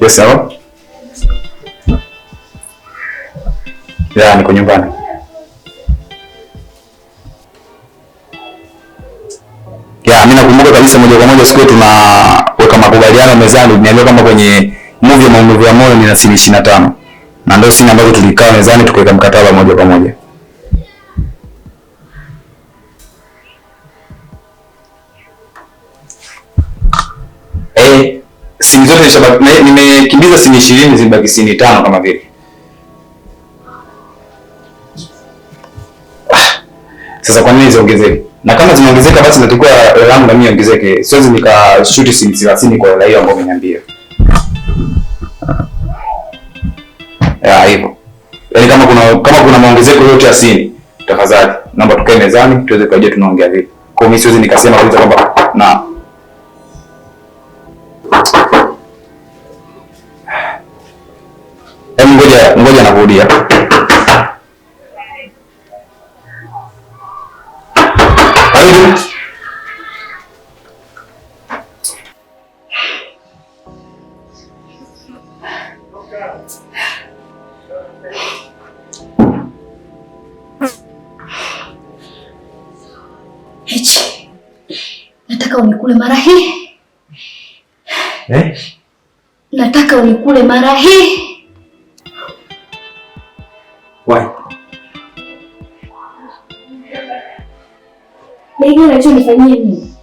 Yes, hello? Ya, niko nyumbani. Ya, mimi nakumbuka kabisa moja kwa moja siku tunaweka makubaliano mezani, niambia kama kwenye movie maumivu ya moyo ni sini 25. Na ndio sini ambazo tulikaa mezani tukaweka mkataba moja kwa moja. Sini zote nimekimbiza sini 20 zibaki sini 5 kama vile. Sasa kwa nini ziongezeke? Na kama zimeongezeka basi natakiwa hela yangu na mimi iongezeke. Siwezi nikashoot sini 30 kwa hela hiyo ambayo umeniambia. Ya hivyo. Yaani kama kuna maongezeko yote ya sini, tafadhali naomba tukae mezani tuweze kujua tunaongea vipi. Kwa mimi siwezi nikasema kabisa kwamba na ngoja nakurudia. Hichi. Nataka unikule mara hii. Nataka unikule mara hii. Why? Degele anachonifanyia nini?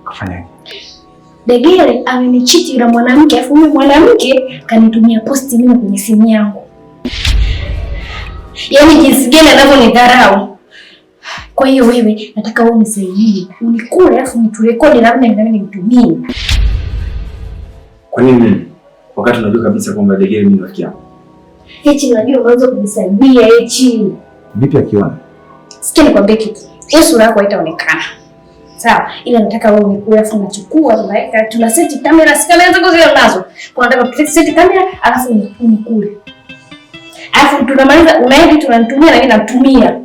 Kafanya nini? Degele amenichiti na mwanamke, afu huyo mwanamke kanitumia posti mimi kwenye simu yangu. Yaani jinsi gani anavyonidharau. Kwa hiyo wewe nataka wewe unisaidie, unikule afu niturekodi na mimi nimtumie. Kwa nini? Wakati unajua kabisa kwamba Degele mimi rafiki yangu. Hichi unajua unaweza kunisaidia hichi. Vipi akiona? Sikia nikwambie kitu. Hiyo sura yako haitaonekana. Sawa, ila nataka wewe unikule afu unachukua tunaweka tuna set kamera, si kamera zako zile unazo. Kwa nataka tu set kamera alafu unikule. Alafu tunamaliza unaenda tunanitumia na mimi namtumia.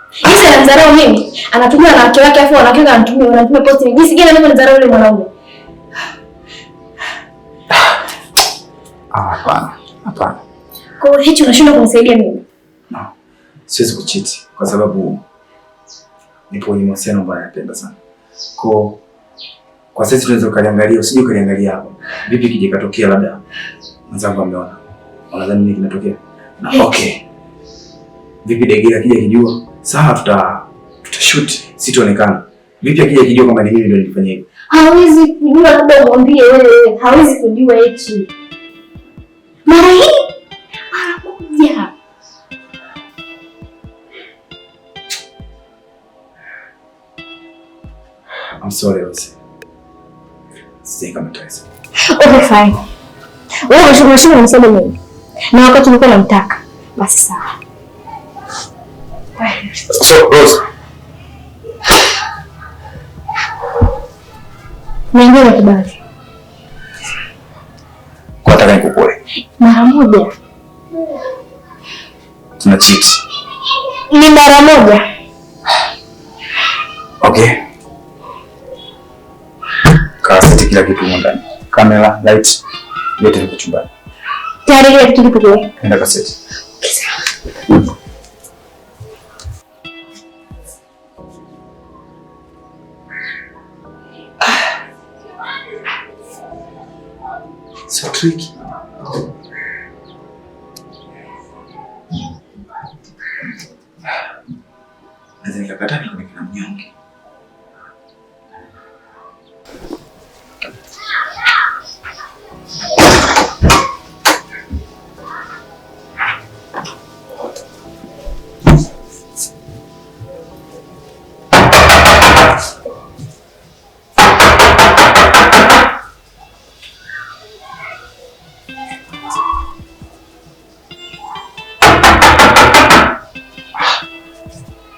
Hizi anamdharau mimi. Anatumia na wake wake afu wanawake wanatumia post ni jinsi gani anavyonidharau yule mwanaume. Hapana. Hapana. Kwa hiyo hichi unashindwa kunisaidia mimi? No. Siwezi kuchiti kwa sababu nipo kwenye mahusiano ambayo napenda sana. Kwa sasa tunaweza kuangalia, usije kuangalia hapo. Vipi kije katokea labda mwanangu ameona. Unadhani nini kinatokea? Na okay. Vipi Degele akija kijua? Sawa tutashoot, sitaonekana. Vipi akija kijua kama ni mimi ndio nilifanya hivyo? Hawezi kujua, labda umwambie wewe. Hawezi kujua hichi. Mara hii mara moja. I'm sorry, Rosie. Sisi kama taifa. Okay, fine. Wewe unashinda unasema nini? Na wakati nilikuwa namtaka. Basi sawa. So, Rose. Niambie nakubali. Kwa nataka nikukule. Mara moja. Tuna cheat. Ni mara moja. Okay. Kaseti kila kitu ndani. Kamera, light, yote viko chumbani. Tayari kila kitu kipo kule. Nenda kaseti. So tricky. Nadhani nikakataa nikaonekana mnyonge.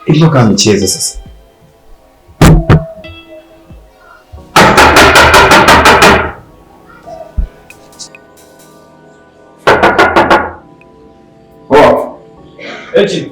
Hivyo kama michezo sasa. Oh. Eti.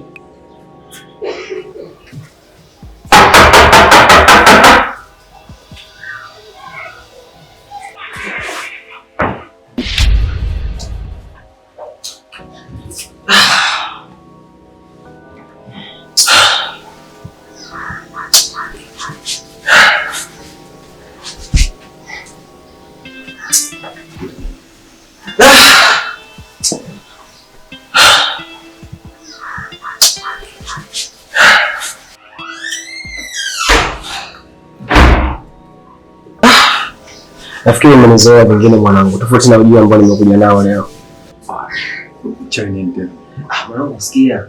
Nafikiri umenizoea pengine mwanangu, tofauti na ujio ambao nimekuja nao leo. Mwanangu sikia.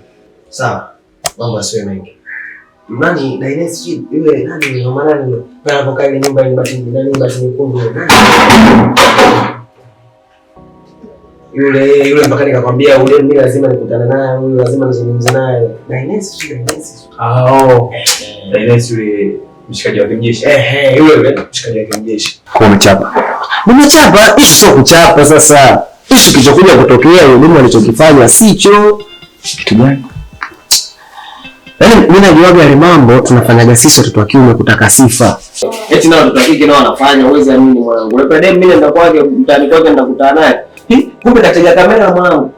Sawa. Mambo yasiwe mengi. Nani na ile sijui yule nani mama nani anapokaa ile nyumba ile bati nyekundu yule mpaka nikakwambia ule mimi lazima nikutane naye, huyu lazima nizungumze naye. Na Ines sijui Ines. Na Ines yule mshikaji wa kimjeshi. Yule mshikaji wa kimjeshi. Kwa umechapa. Nimechapa, ishi sio kuchapa sasa. Ishi kilichokuja kutokea elimu alichokifanya sicho. Kitu gani? Yaani mimi najuaga ile mambo tunafanyaga sisi watoto wa kiume kutaka sifa. Eti nao watoto wa kike nao wanafanya, uwezi amini mwanangu. Ule pede mimi nenda kwake mtani kwake ndakutana naye. Kumbe katega kamera mwanangu.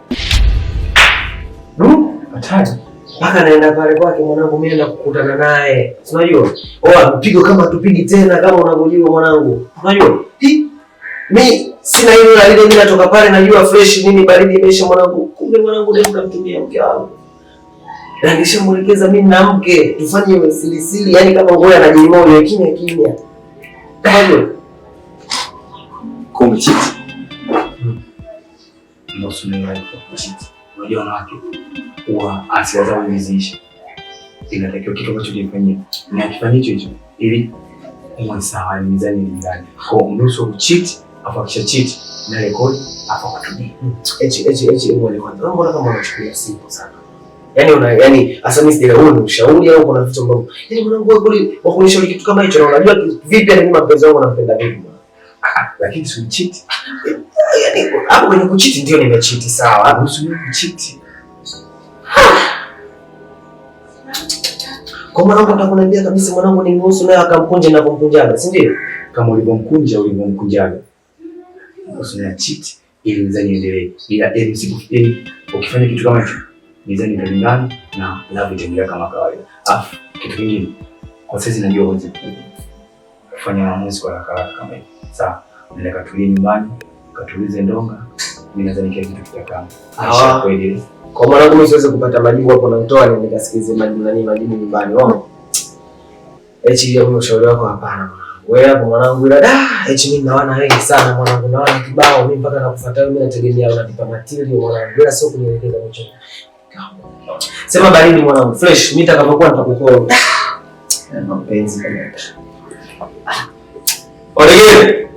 Hatari. Mpaka naenda pale kwake mwanangu mimi naenda kukutana naye. Unajua? Mpigo kama tupigi tena kama unavyojua mwanangu. Unajua? Mimi sina hilo la ile mimi natoka pale najua fresh nini baridi imeisha mwanangu. Kumbe mwanangu ndio mkamtumia mke wangu. Na nishamuelekeza mimi na mke tufanye silisili, yani kama ngoja na jimoyo kimya. Unajua? Kumbe chiti. Ndio sunna chiti. Unajua wanawake huwa asili zao hizi inatakiwa kitu ambacho kilifanyika. Na kifanye hicho ili uwe sawa ni mizani ndani. Kwa mnusu cheat afa kisha cheat na rekodi afa kutumia. Ngoja kwanza. Mbona kama unachukulia simple sana? Yani hasa mimi sija huo ni ushauri au kuna vitu ambavyo yani mwanangu wewe kuli wakunishauri kitu kama hicho na unajua vipi yani mimi mapenzi yangu nampenda vipi? Lakini si cheat. Yani hapo kwenye kucheat ndio nimecheat sawa. Hapo si kucheat. Kwa mwanangu atakuniambia kabisa mwanangu ni mhusu naye akamkunja na kumkunjaga, si ndio? Kama ulivyomkunjaga. Usina cheat ili mizani iendelee. Ila ili usipofikiri ukifanya kitu kama hicho mizani italingana na love itaendelea kama kawaida. Kitu kingine kwa sasa najua huwezi kufanya maamuzi kwa haraka kama hivi. Sawa, nenda katulie nyumbani, katulize ndonga. Mimi nadhani kile kitu kitakaa. Aisha kweli. Kwa mwanangu mimi siwezi kupata majibu hapo na mtoa ni nikasikize majibu nyumbani. Eti ya ushauri wako hapana. Wewe hapo mwanangu ila eti mimi naona wengi sana mwanangu, naona kibao mimi mpaka nakufuata mimi nategemea unanipa material mwanangu. Bila sio kunielekeza mcho. Sema baridi mwanangu, fresh, mimi nitakapokuwa nitakucall. Mapenzi kama Olegele.